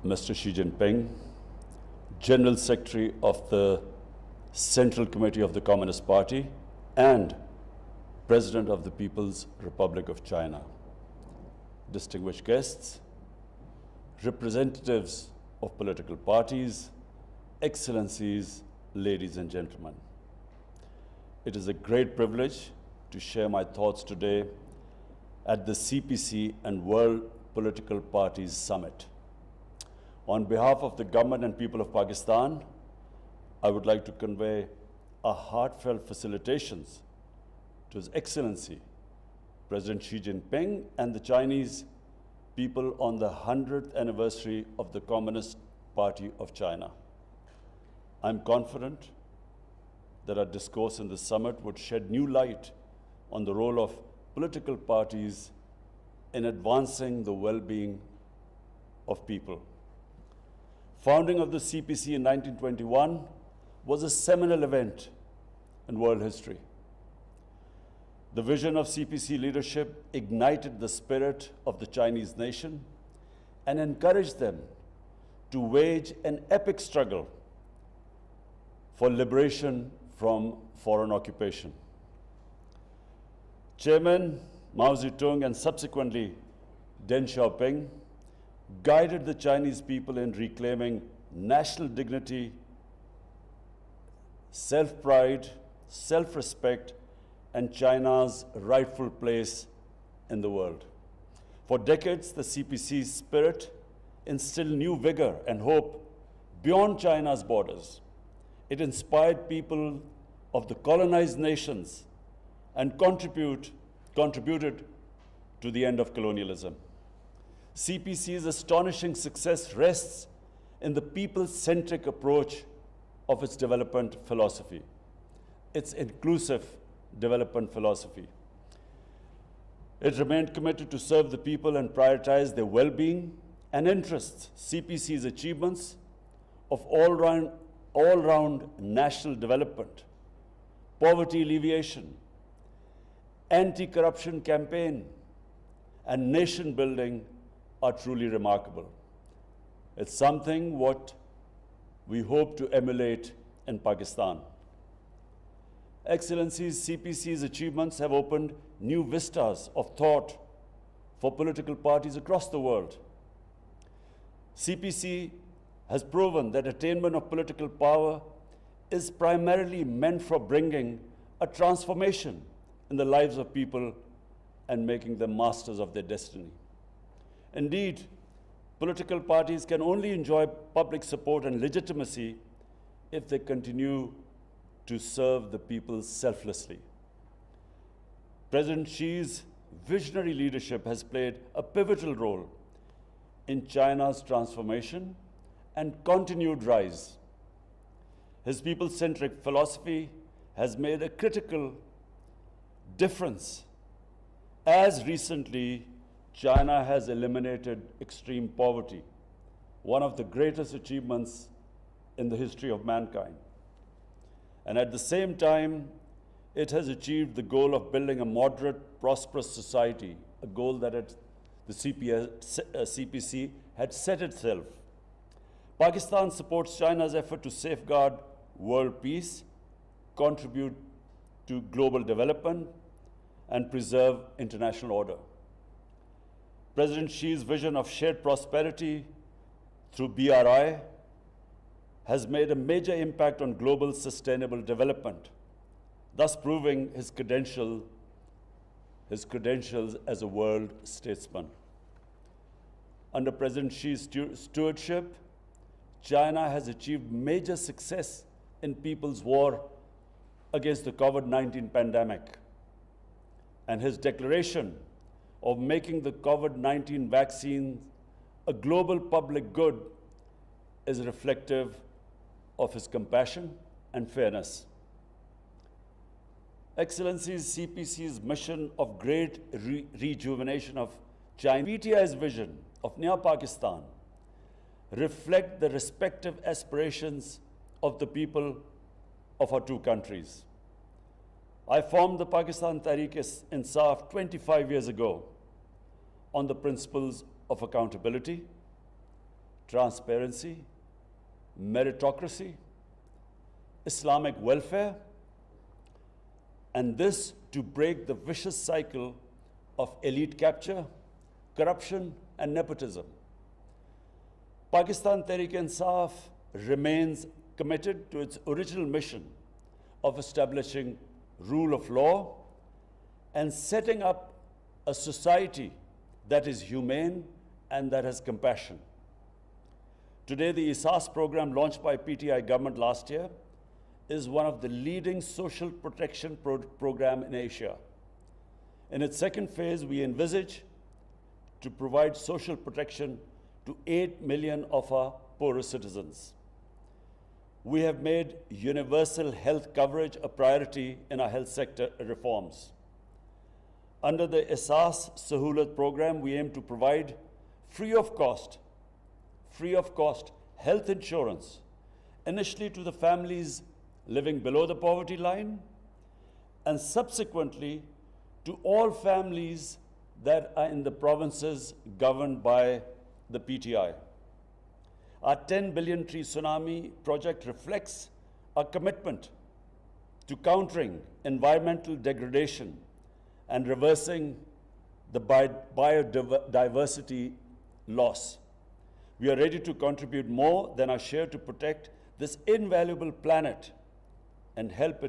Mr. Xi Jinping, General Secretary of the Central Committee of the Communist Party and President of the People's Republic of China, distinguished guests, representatives of political parties, excellencies, ladies and gentlemen. It is a great privilege to share my thoughts today at the CPC and World Political Parties Summit. On behalf of the government and people of Pakistan, I would like to convey our heartfelt felicitations to His Excellency, President Xi Jinping, and the Chinese people on the 100th anniversary of the Communist Party of China. I'm confident that our discourse in this summit would shed new light on the role of political parties in advancing the well-being of people. Founding of the CPC in 1921 was a seminal event in world history. The vision of CPC leadership ignited the spirit of the Chinese nation and encouraged them to wage an epic struggle for liberation from foreign occupation. Chairman Mao Zedong and subsequently Deng Xiaoping guided the Chinese people in reclaiming national dignity, self-pride, self-respect, and China's rightful place in the world. For decades, the CPC's spirit instilled new vigor and hope beyond China's borders. It inspired people of the colonized nations and contributed to the end of colonialism. CPC's astonishing success rests in the people-centric approach of its development philosophy, its inclusive development philosophy. It remained committed to serve the people and prioritize their well-being and interests. CPC's achievements of all-round national development, poverty alleviation, anti-corruption campaign, and nation building are truly remarkable. It's something what we hope to emulate in Pakistan. Excellencies, CPC's achievements have opened new vistas of thought for political parties across the world. CPC has proven that attainment of political power is primarily meant for bringing a transformation in the lives of people and making them masters of their destiny. Indeed, political parties can only enjoy public support and legitimacy if they continue to serve the people selflessly. President Xi's visionary leadership has played a pivotal role in China's transformation and continued rise. His people-centric philosophy has made a critical difference. As recently, China has eliminated extreme poverty, one of the greatest achievements in the history of mankind. And at the same time, it has achieved the goal of building a moderate, prosperous society, a goal that the CPC had set itself. Pakistan supports China's effort to safeguard world peace, contribute to global development, and preserve international order. President Xi's vision of shared prosperity through BRI has made a major impact on global sustainable development, thus proving his credentials as a world statesman. Under President Xi's stewardship, China has achieved major success in people's war against the COVID-19 pandemic. And his declaration of making the COVID-19 vaccine a global public good is reflective of his compassion and fairness. Excellencies, CPC's mission of great rejuvenation of China, PTI's vision of Naya Pakistan reflect the respective aspirations of the people of our two countries. I formed the Pakistan Tehreek-e-Insaf 25 years ago on the principles of accountability, transparency, meritocracy, Islamic welfare, and this to break the vicious cycle of elite capture, corruption, and nepotism. Pakistan Tehreek-e-Insaf remains committed to its original mission of establishing rule of law and setting up a society that is humane and that has compassion. Today, the ISAS program launched by PTI government last year is one of the leading social protection program in Asia. In its second phase, we envisage to provide social protection to 8 million of our poorest citizens. We have made universal health coverage a priority in our health sector reforms. Under the ISAS Sahulat program, we aim to provide free of cost health insurance, initially to the families living below the poverty line, and subsequently to all families that are in the provinces governed by the PTI. Our 10 billion tree tsunami project reflects our commitment to countering environmental degradation and reversing the biodiversity loss. We are ready to contribute more than our share to protect this invaluable planet and help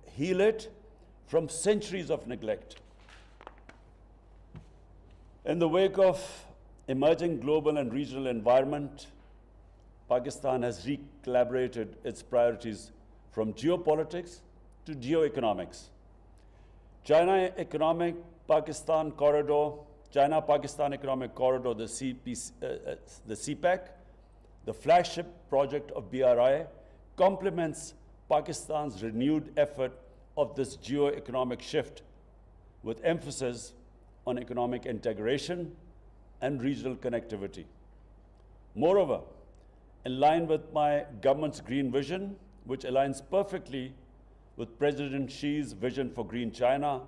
heal it from centuries of neglect. In the wake of emerging global and regional environment, Pakistan has recalibrated its priorities from geopolitics to geoeconomics. China-Pakistan Economic Corridor, the CPEC, the flagship project of BRI, complements Pakistan's renewed effort of this geo-economic shift with emphasis on economic integration and regional connectivity. Moreover, in line with my government's green vision, which aligns perfectly with President Xi's vision for Green China,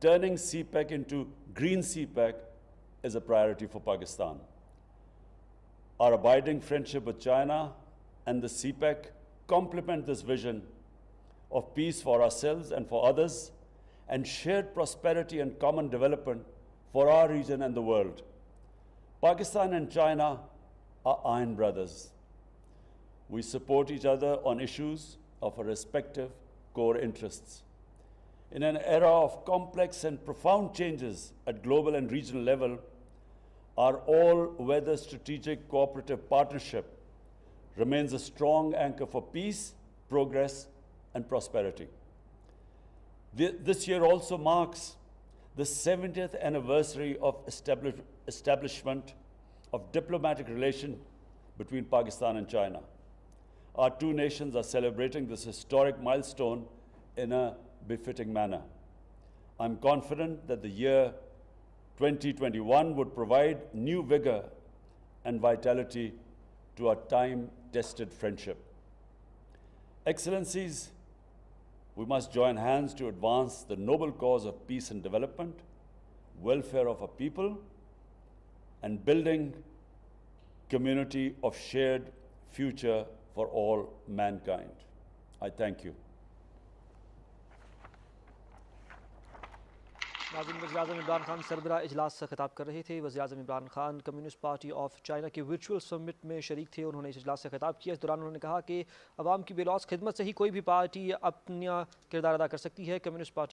turning CPEC into Green CPEC is a priority for Pakistan. Our abiding friendship with China and the CPEC complement this vision of peace for ourselves and for others, and shared prosperity and common development for our region and the world. Pakistan and China are iron brothers. We support each other on issues of our respective core interests. In an era of complex and profound changes at global and regional level, our all-weather strategic cooperative partnership remains a strong anchor for peace, progress, and prosperity. This year also marks the 70th anniversary of establishment of diplomatic relations between Pakistan and China. Our two nations are celebrating this historic milestone in a befitting manner. I'm confident that the year 2021 would provide new vigor and vitality to our time-tested friendship. Excellencies, we must join hands to advance the noble cause of peace and development, welfare of our people, and building community of shared future for all mankind. I thank you. नाज़रीन, वज़ीर-ए-आज़म इमरान खान सरबराह इजलास से खिताब कर रहे थे। वज़ीर-ए-आज़म Imran Khan communist party of China के वर्चुअल समिट में शरीक थे। उन्होंने इस इजलास से खिताब किया। इस दौरान उन्होंने कहा कि अवाम की बेलौस खिदमत से ही कोई भी पार्टी अपना किरदार अदा कर सकती है। Communist party